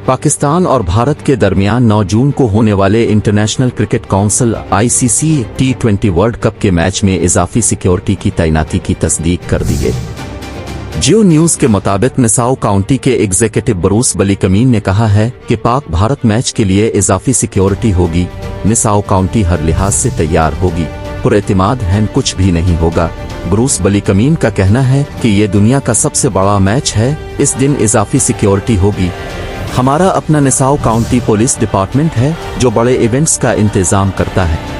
पाकिस्तान और भारत के दरमियान 9 जून को होने वाले international cricket council (ICC) T20 world cup के मैच में इजाफी सिक्योरिटी की तैनाती की तस्दीक कर दी गई। जियो न्यूज के मुताबिक निसाओ काउंटी के एग्जीक्यूटिव ब्रूस बलीकमीन ने कहा है कि पाक भारत मैच के लिए इजाफी सिक्योरिटी होगी। निसाओ काउंटी हर लिहाज से तैयार होगी, पुरएतिमाद है, कुछ भी नहीं होगा। ब्रूस बलीकमीन का कहना है कि ये दुनिया का सबसे बड़ा मैच है, इस दिन इजाफी सिक्योरिटी होगी। हमारा अपना निसाओ काउंटी पुलिस डिपार्टमेंट है जो बड़े इवेंट्स का इंतजाम करता है।